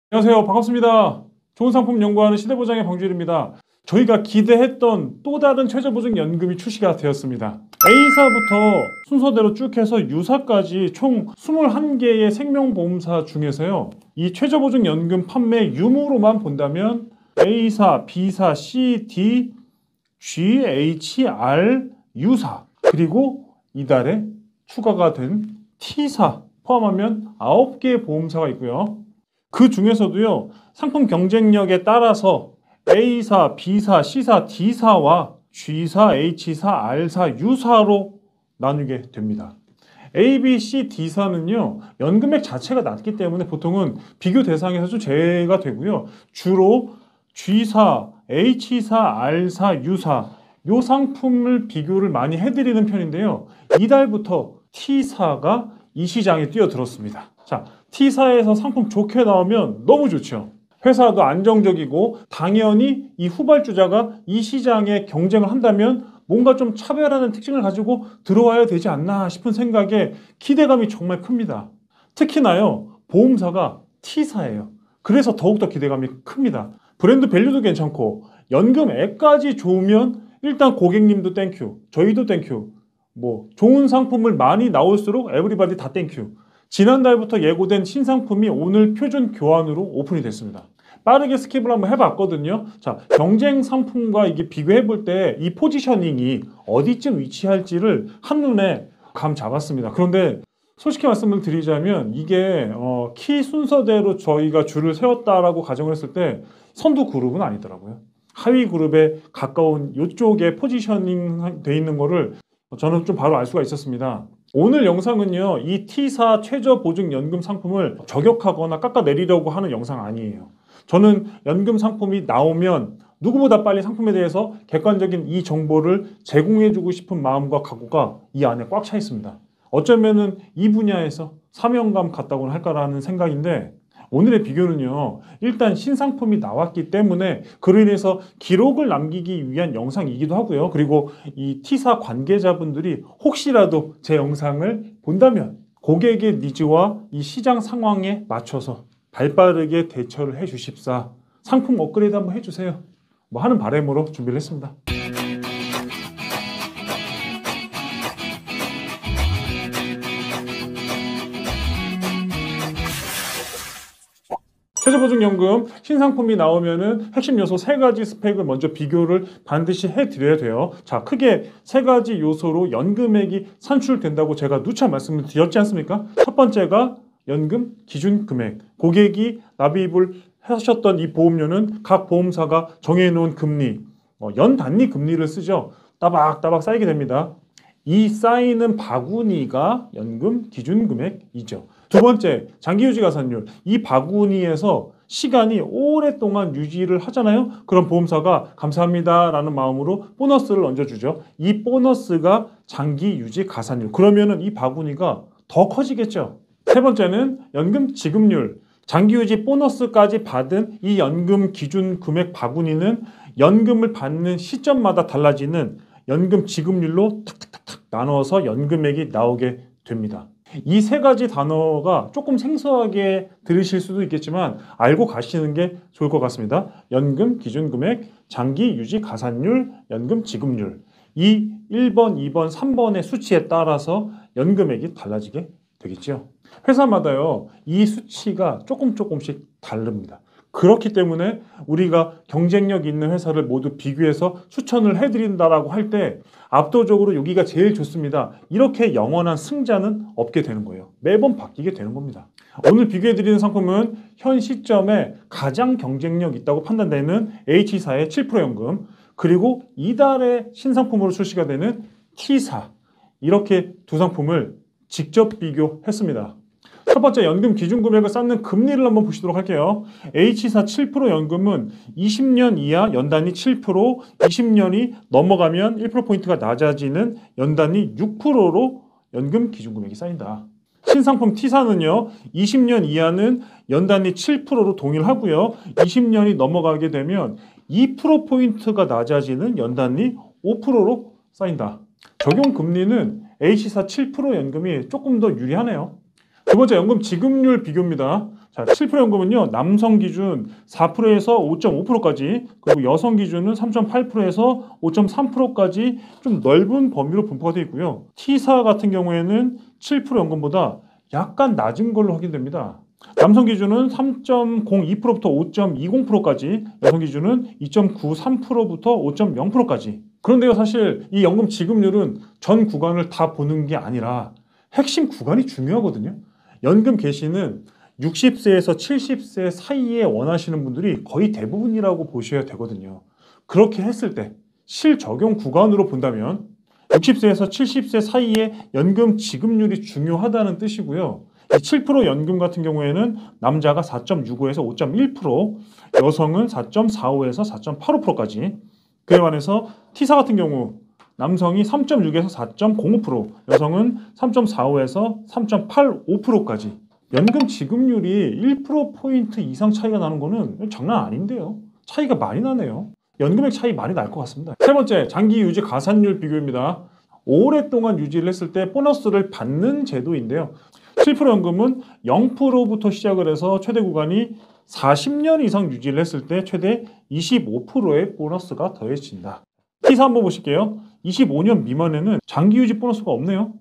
안녕하세요. 반갑습니다. 좋은 상품 연구하는 시대보장의 방주일입니다. 저희가 기대했던 또 다른 최저보증연금이 출시가 되었습니다. A사부터 순서대로 쭉 해서 U사까지 총 21개의 생명보험사 중에서요, 이 최저보증연금 판매 유무로만 본다면 A사, B사, C, D, G, H, R, U사, 그리고 이달에 추가가 된 T사 포함하면 9개의 보험사가 있고요. 그 중에서도요, 상품 경쟁력에 따라서 A사, B사, C사, D사와 G사, H사, R사, U사로 나누게 됩니다. A, B, C, D사는요, 연금액 자체가 낮기 때문에 보통은 비교 대상에서 좀 제외가 되고요. 주로 G사, H사, R사, U사, 요 상품을 비교를 많이 해드리는 편인데요. 이달부터 T사가 이 시장에 뛰어들었습니다. 자, T사에서 상품 좋게 나오면 너무 좋죠. 회사도 안정적이고 당연히 이 후발주자가 이 시장에 경쟁을 한다면 뭔가 좀 차별하는 특징을 가지고 들어와야 되지 않나 싶은 생각에 기대감이 정말 큽니다. 특히나요, 보험사가 T사예요. 그래서 더욱더 기대감이 큽니다. 브랜드 밸류도 괜찮고 연금액까지 좋으면 일단 고객님도 땡큐, 저희도 땡큐. 뭐 좋은 상품을 많이 나올수록 에브리바디 다 땡큐. 지난달부터 예고된 신상품이 오늘 표준 교환으로 오픈이 됐습니다. 빠르게 스킵을 한번 해봤거든요. 자, 경쟁 상품과 이게 비교해볼 때 이 포지셔닝이 어디쯤 위치할지를 한눈에 감 잡았습니다. 그런데 솔직히 말씀을 드리자면 이게 키 순서대로 저희가 줄을 세웠다라고 가정을 했을 때 선두 그룹은 아니더라고요. 하위 그룹에 가까운 이쪽에 포지셔닝 돼 있는 거를 저는 좀 바로 알 수가 있었습니다. 오늘 영상은요, 이 T사 최저보증연금 상품을 저격하거나 깎아내리려고 하는 영상 아니에요. 저는 연금 상품이 나오면 누구보다 빨리 상품에 대해서 객관적인 이 정보를 제공해주고 싶은 마음과 각오가 이 안에 꽉 차 있습니다. 어쩌면은 이 분야에서 사명감 같다고는 할까라는 생각인데, 오늘의 비교는요, 일단 신상품이 나왔기 때문에 그로 인해서 기록을 남기기 위한 영상이기도 하고요. 그리고 이 T사 관계자분들이 혹시라도 제 영상을 본다면 고객의 니즈와 이 시장 상황에 맞춰서 발빠르게 대처를 해 주십사, 상품 업그레이드 한번 해주세요, 뭐 하는 바람으로 준비를 했습니다. 최저보증연금 신상품이 나오면은 핵심 요소 3가지 스펙을 먼저 비교를 반드시 해드려야 돼요. 자, 크게 3가지 요소로 연금액이 산출된다고 제가 누차 말씀을 드렸지 않습니까? 첫 번째가 연금 기준 금액. 고객이 납입을 하셨던 이 보험료는 각 보험사가 정해놓은 금리, 연 단위 금리를 쓰죠. 따박따박 쌓이게 됩니다. 이 쌓이는 바구니가 연금 기준 금액이죠. 두 번째, 장기유지 가산율. 이 바구니에서 시간이 오랫동안 유지를 하잖아요. 그럼 보험사가 감사합니다 라는 마음으로 보너스를 얹어주죠. 이 보너스가 장기유지 가산율. 그러면은 이 바구니가 더 커지겠죠. 세 번째는 연금 지급률. 장기유지 보너스까지 받은 이 연금 기준 금액 바구니는 연금을 받는 시점마다 달라지는 연금 지급률로 탁탁탁탁 나눠서 연금액이 나오게 됩니다. 이 3가지 단어가 조금 생소하게 들으실 수도 있겠지만 알고 가시는 게 좋을 것 같습니다. 연금 기준금액, 장기유지 가산율, 연금 지급률. 이 1번, 2번, 3번의 수치에 따라서 연금액이 달라지게 되겠죠. 회사마다요, 이 수치가 조금씩 다릅니다. 그렇기 때문에 우리가 경쟁력 있는 회사를 모두 비교해서 추천을 해드린다라고 할 때 압도적으로 여기가 제일 좋습니다, 이렇게 영원한 승자는 없게 되는 거예요. 매번 바뀌게 되는 겁니다. 오늘 비교해드리는 상품은 현 시점에 가장 경쟁력 있다고 판단되는 H사의 7% 연금, 그리고 이달에 신상품으로 출시가 되는 T사, 이렇게 두 상품을 직접 비교했습니다. 첫 번째, 연금 기준금액을 쌓는 금리를 한번 보시도록 할게요. H사 7% 연금은 20년 이하 연단위 7%, 20년이 넘어가면 1%포인트가 낮아지는 연단위 6%로 연금 기준금액이 쌓인다. 신상품 T사는요, 20년 이하는 연단위 7%로 동일 하고요. 20년이 넘어가게 되면 2%포인트가 낮아지는 연단위 5%로 쌓인다. 적용 금리는 H사 7% 연금이 조금 더 유리하네요. 두 번째, 연금 지급률 비교입니다. 자, 7% 연금은요, 남성 기준 4%에서 5.5%까지, 그리고 여성 기준은 3.8%에서 5.3%까지 좀 넓은 범위로 분포가 되어 있고요. T사 같은 경우에는 7% 연금보다 약간 낮은 걸로 확인됩니다. 남성 기준은 3.02%부터 5.20%까지, 여성 기준은 2.93%부터 5.0%까지. 그런데요, 사실 이 연금 지급률은 전 구간을 다 보는 게 아니라 핵심 구간이 중요하거든요. 연금 개시는 60세에서 70세 사이에 원하시는 분들이 거의 대부분이라고 보셔야 되거든요. 그렇게 했을 때 실적용 구간으로 본다면 60세에서 70세 사이에 연금 지급률이 중요하다는 뜻이고요. 7% 연금 같은 경우에는 남자가 4.65에서 5.1%, 여성은 4.45에서 4.85%까지. 그에 반해서 T사 같은 경우 남성이 3.6에서 4.05%, 여성은 3.45에서 3.85%까지. 연금 지급률이 1%포인트 이상 차이가 나는 거는 장난 아닌데요. 차이가 많이 나네요. 연금액 차이 많이 날 것 같습니다. 세 번째, 장기 유지 가산율 비교입니다. 오랫동안 유지를 했을 때 보너스를 받는 제도인데요. 7% 연금은 0%부터 시작을 해서 최대 구간이 40년 이상 유지를 했을 때 최대 25%의 보너스가 더해진다. T사 한번 보실게요. 25년 미만에는 장기 유지 보너스가 없네요.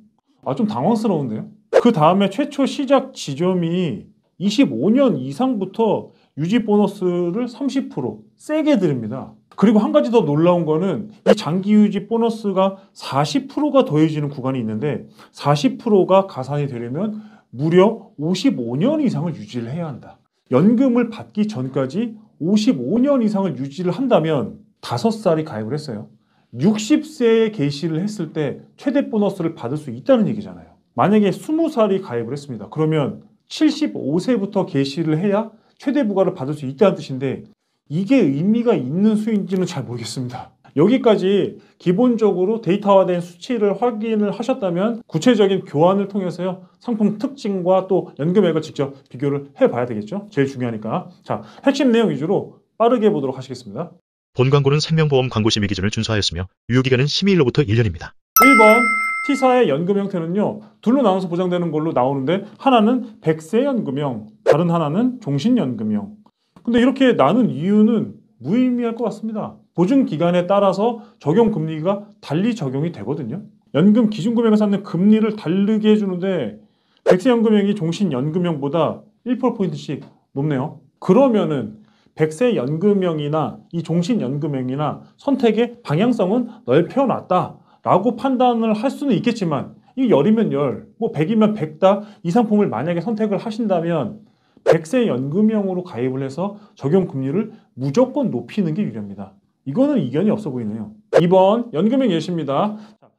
좀 당황스러운데요. 그 다음에 최초 시작 지점이 25년 이상부터 유지 보너스를 30% 세게 드립니다. 그리고 한 가지 더 놀라운 거는 이 장기 유지 보너스가 40%가 더해지는 구간이 있는데 40%가 가산이 되려면 무려 55년 이상을 유지를 해야 한다. 연금을 받기 전까지 55년 이상을 유지를 한다면 5살이 가입을 했어요. 60세에 개시를 했을 때 최대 보너스를 받을 수 있다는 얘기잖아요. 만약에 20살이 가입을 했습니다. 그러면 75세부터 개시를 해야 최대 부과를 받을 수 있다는 뜻인데 이게 의미가 있는 수인지는 잘 모르겠습니다. 여기까지 기본적으로 데이터화된 수치를 확인을 하셨다면 구체적인 교환을 통해서요, 상품 특징과 또 연금액을 직접 비교를 해봐야 되겠죠. 제일 중요하니까. 자, 핵심 내용 위주로 빠르게 보도록 하시겠습니다. 본 광고는 생명보험 광고 심의 기준을 준수하였으며 유효기간은 심의일로부터 1년입니다. 1번 T사의 연금 형태는요, 둘로 나눠서 보장되는 걸로 나오는데 하나는 100세 연금형, 다른 하나는 종신연금형. 근데 이렇게 나눈 이유는 무의미할 것 같습니다. 보증 기간에 따라서 적용 금리가 달리 적용이 되거든요. 연금 기준금액을 쌓는 금리를 다르게 해주는데 100세 연금형이 종신연금형보다 1%포인트씩 높네요. 그러면은 100세 연금형이나 이 종신연금형이나 선택의 방향성은 넓혀놨다 라고 판단을 할 수는 있겠지만 이 열이면 열, 뭐 100이면 100다 이 상품을 만약에 선택을 하신다면 100세 연금형으로 가입을 해서 적용 금리를 무조건 높이는 게 유리합니다. 이거는 이견이 없어 보이네요. 2번 연금형 예시입니다.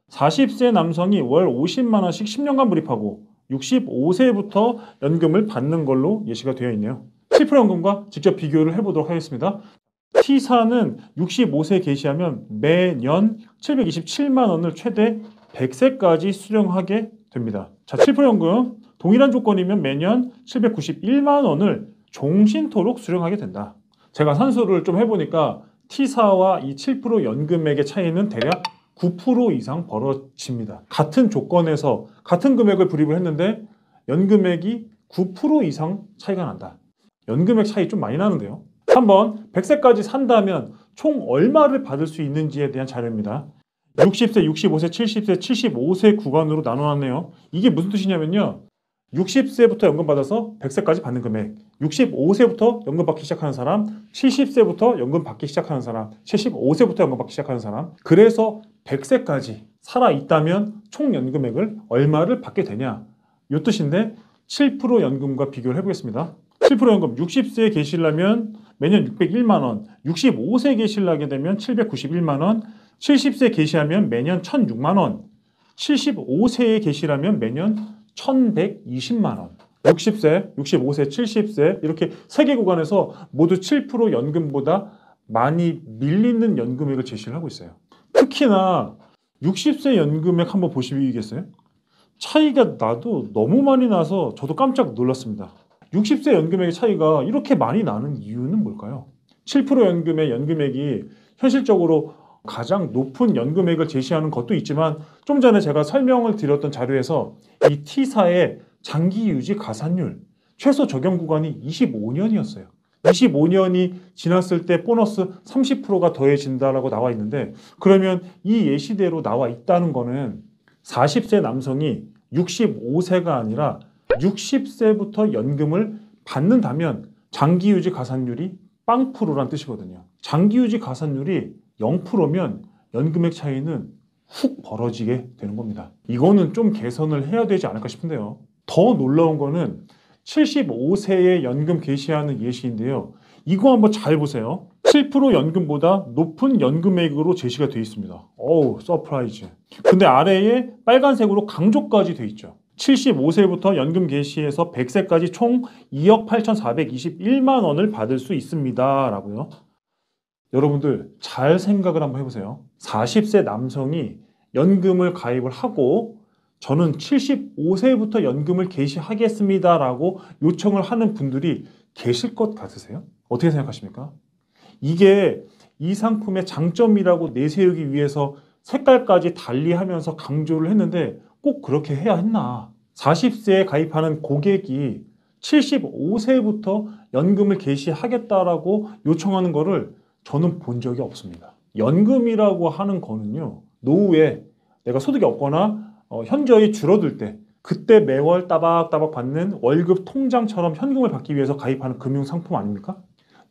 40세 남성이 월 50만 원씩 10년간 불입하고 65세부터 연금을 받는 걸로 예시가 되어 있네요. 7% 연금과 직접 비교를 해보도록 하겠습니다. T사는 65세 개시하면 매년 727만 원을 최대 100세까지 수령하게 됩니다. 자, 7% 연금 동일한 조건이면 매년 791만 원을 종신토록 수령하게 된다. 제가 산수를 좀 해보니까 T사와 이 7% 연금액의 차이는 대략 9% 이상 벌어집니다. 같은 조건에서 같은 금액을 불입을 했는데 연금액이 9% 이상 차이가 난다. 연금액 차이 좀 많이 나는데요. 3번 100세까지 산다면 총 얼마를 받을 수 있는지에 대한 자료입니다. 60세, 65세, 70세, 75세 구간으로 나눠놨네요. 이게 무슨 뜻이냐면요, 60세부터 연금 받아서 100세까지 받는 금액, 65세부터 연금 받기 시작하는 사람, 70세부터 연금 받기 시작하는 사람, 75세부터 연금 받기 시작하는 사람, 그래서 100세까지 살아있다면 총 연금액을 얼마를 받게 되냐, 이 뜻인데 7% 연금과 비교를 해보겠습니다. 7% 연금 60세에 계시려면 매년 601만 원, 65세 계시려게 되면 791만 원, 70세 계시하면 매년 1006만 원, 75세에 계시라면 매년 1120만 원. 60세, 65세, 70세 이렇게 3개 구간에서 모두 7% 연금보다 많이 밀리는 연금액을 제시를 하고 있어요. 특히나 60세 연금액 한번 보시겠어요? 차이가 나도 너무 많이 나서 저도 깜짝 놀랐습니다. 60세 연금액의 차이가 이렇게 많이 나는 이유는 뭘까요? 7% 연금의 연금액이 현실적으로 가장 높은 연금액을 제시하는 것도 있지만 좀 전에 제가 설명을 드렸던 자료에서 이 T사의 장기 유지 가산율, 최소 적용 구간이 25년이었어요. 25년이 지났을 때 보너스 30%가 더해진다라고 나와 있는데, 그러면 이 예시대로 나와 있다는 거는 40세 남성이 65세가 아니라 60세부터 연금을 받는다면 장기유지 가산율이 0%란 뜻이거든요. 장기유지 가산율이 0%면 연금액 차이는 훅 벌어지게 되는 겁니다. 이거는 좀 개선을 해야 되지 않을까 싶은데요. 더 놀라운 거는 75세에 연금 개시하는 예시인데요. 이거 한번 잘 보세요. 7% 연금보다 높은 연금액으로 제시가 되어 있습니다. 어우, 서프라이즈. 근데 아래에 빨간색으로 강조까지 되어 있죠. 75세부터 연금 개시해서 100세까지 총 2억 8,421만 원을 받을 수 있습니다. 라고요. 여러분들 잘 생각을 한번 해보세요. 40세 남성이 연금을 가입을 하고 저는 75세부터 연금을 개시하겠습니다 라고 요청을 하는 분들이 계실 것 같으세요? 어떻게 생각하십니까? 이게 이 상품의 장점이라고 내세우기 위해서 색깔까지 달리하면서 강조를 했는데 꼭 그렇게 해야 했나? 40세에 가입하는 고객이 75세부터 연금을 개시하겠다라고 요청하는 거를 저는 본 적이 없습니다. 연금이라고 하는 거는요, 노후에 내가 소득이 없거나 현저히 줄어들 때 그때 매월 따박따박 받는 월급 통장처럼 현금을 받기 위해서 가입하는 금융상품 아닙니까?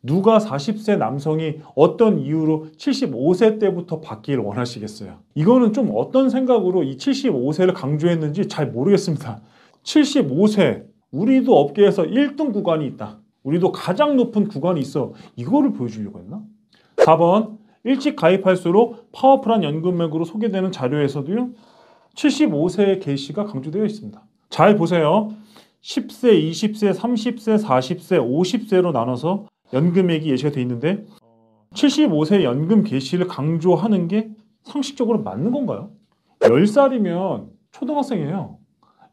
누가 40세 남성이 어떤 이유로 75세 때부터 받기를 원하시겠어요? 이거는 좀 어떤 생각으로 이 75세를 강조했는지 잘 모르겠습니다. 75세, 우리도 업계에서 1등 구간이 있다. 우리도 가장 높은 구간이 있어. 이거를 보여주려고 했나? 4번, 일찍 가입할수록 파워풀한 연금액으로 소개되는 자료에서도요, 75세의 개시가 강조되어 있습니다. 잘 보세요. 10세, 20세, 30세, 40세, 50세로 나눠서 연금액이 예시가 되어 있는데 75세 연금 개시를 강조하는 게 상식적으로 맞는 건가요? 10살이면 초등학생이에요.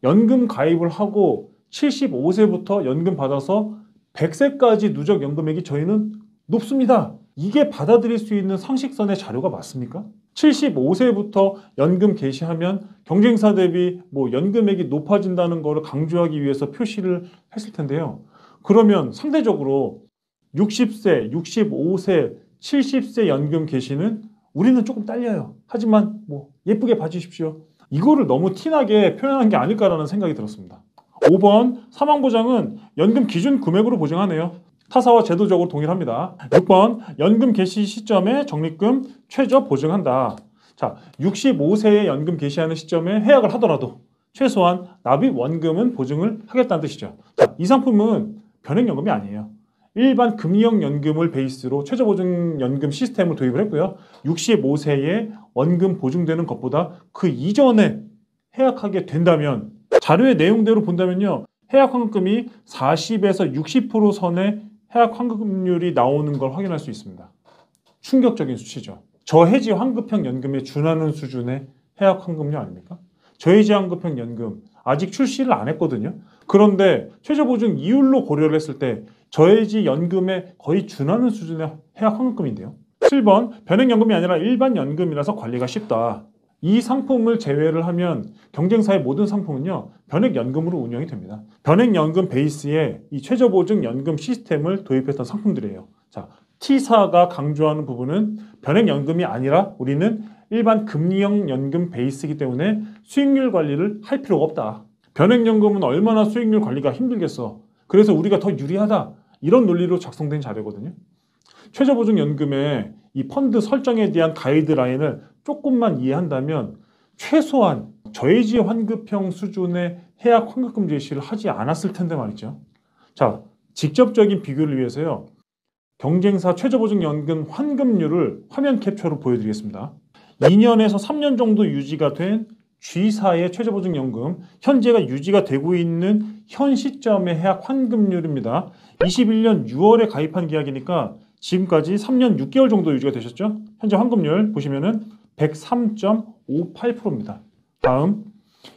연금 가입을 하고 75세부터 연금 받아서 100세까지 누적 연금액이 저희는 높습니다. 이게 받아들일 수 있는 상식선의 자료가 맞습니까? 75세부터 연금 개시하면 경쟁사 대비 연금액이 높아진다는 것을 강조하기 위해서 표시를 했을 텐데요. 그러면 상대적으로 60세, 65세, 70세 연금 개시는 우리는 조금 딸려요. 하지만 예쁘게 봐주십시오. 이거를 너무 티나게 표현한 게 아닐까라는 생각이 들었습니다. 5번, 사망보장은 연금 기준 금액으로 보장하네요. 타사와 제도적으로 동일합니다. 6번, 연금 개시 시점에 적립금 최저 보증한다. 자, 65세에 연금 개시하는 시점에 해약을 하더라도 최소한 납입 원금은 보증을 하겠다는 뜻이죠. 자, 이 상품은 변액연금이 아니에요. 일반 금리형 연금을 베이스로 최저보증연금 시스템을 도입을 했고요. 65세에 원금 보증되는 것보다 그 이전에 해약하게 된다면, 자료의 내용대로 본다면요, 해약 환급금이 40에서 60% 선의 해약 환급률이 나오는 걸 확인할 수 있습니다. 충격적인 수치죠. 저해지 환급형 연금에 준하는 수준의 해약 환급률 아닙니까? 저해지 환급형 연금 아직 출시를 안 했거든요. 그런데 최저보증 이율로 고려를 했을 때 저해지 연금에 거의 준하는 수준의 해약 환급금인데요. 7번, 변액연금이 아니라 일반 연금이라서 관리가 쉽다. 이 상품을 제외를 하면 경쟁사의 모든 상품은요, 변액연금으로 운영이 됩니다. 변액연금 베이스에 이 최저보증연금 시스템을 도입했던 상품들이에요. 자, T사가 강조하는 부분은 변액연금이 아니라 우리는 일반 금리형 연금 베이스이기 때문에 수익률 관리를 할 필요가 없다. 변액연금은 얼마나 수익률 관리가 힘들겠어. 그래서 우리가 더 유리하다. 이런 논리로 작성된 자료거든요. 최저보증연금의 이 펀드 설정에 대한 가이드라인을 조금만 이해한다면 최소한 저해지 환급형 수준의 해약 환급금 제시를 하지 않았을 텐데 말이죠. 자, 직접적인 비교를 위해서요, 경쟁사 최저보증연금 환급률을 화면 캡처로 보여드리겠습니다. 2년에서 3년 정도 유지가 된 G사의 최저보증연금, 현재가 유지가 되고 있는 현 시점의 해약 환급률입니다. 21년 6월에 가입한 계약이니까 지금까지 3년 6개월 정도 유지가 되셨죠? 현재 환급률 보시면은 103.58%입니다. 다음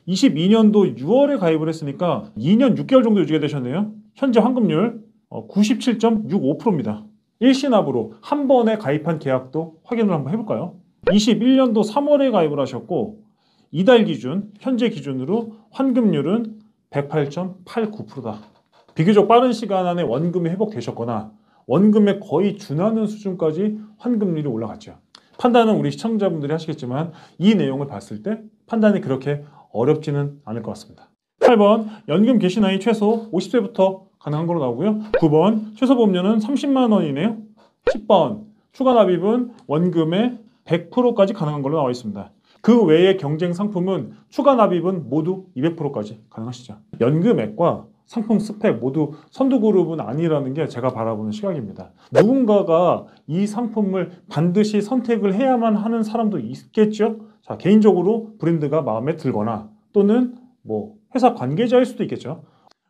22년도 6월에 가입을 했으니까 2년 6개월 정도 유지가 되셨네요. 현재 환급률 97.65%입니다. 일시납으로 한 번에 가입한 계약도 확인을 한번 해볼까요? 21년도 3월에 가입을 하셨고 이달 기준, 현재 기준으로 환급률은 108.89%다. 비교적 빠른 시간 안에 원금이 회복되셨거나 원금에 거의 준하는 수준까지 환급률이 올라갔죠. 판단은 우리 시청자분들이 하시겠지만 이 내용을 봤을 때 판단이 그렇게 어렵지는 않을 것 같습니다. 8번 연금 개시 나이 최소 50세부터 가능한 걸로 나오고요. 9번 최소 보험료는 30만 원이네요. 10번 추가 납입은 원금의 100%까지 가능한 걸로 나와 있습니다. 그 외의 경쟁 상품은 추가 납입은 모두 200%까지 가능하시죠. 연금액과 상품 스펙 모두 선두그룹은 아니라는 게 제가 바라보는 시각입니다. 누군가가 이 상품을 반드시 선택을 해야만 하는 사람도 있겠죠. 자, 개인적으로 브랜드가 마음에 들거나 또는 회사 관계자일 수도 있겠죠.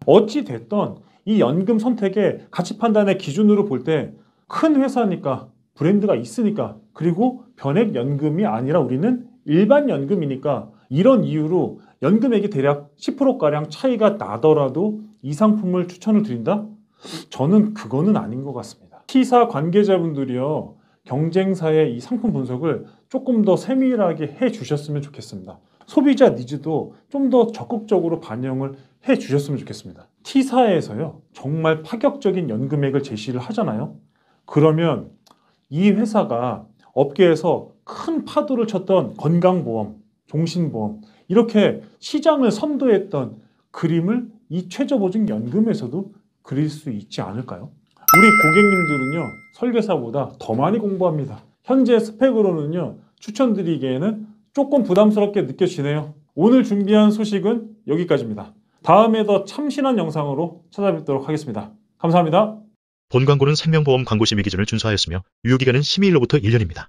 어찌 됐던 이 연금 선택의 가치 판단의 기준으로 볼 때 큰 회사니까 브랜드가 있으니까 그리고 변액 연금이 아니라 우리는 일반 연금이니까 이런 이유로 연금액이 대략 10%가량 차이가 나더라도 이 상품을 추천을 드린다? 저는 그거는 아닌 것 같습니다. T사 관계자분들이요, 경쟁사의 이 상품 분석을 조금 더 세밀하게 해 주셨으면 좋겠습니다. 소비자 니즈도 좀 더 적극적으로 반영을 해 주셨으면 좋겠습니다. T사에서요, 정말 파격적인 연금액을 제시를 하잖아요. 그러면 이 회사가 업계에서 큰 파도를 쳤던 건강보험, 종신보험 이렇게 시장을 선도했던 그림을 이 최저보증연금에서도 그릴 수 있지 않을까요? 우리 고객님들은요, 설계사보다 더 많이 공부합니다. 현재 스펙으로는요, 추천드리기에는 조금 부담스럽게 느껴지네요. 오늘 준비한 소식은 여기까지입니다. 다음에 더 참신한 영상으로 찾아뵙도록 하겠습니다. 감사합니다. 본 광고는 생명보험 광고 심의 기준을 준수하였으며 유효기간은 심의일로부터 1년입니다.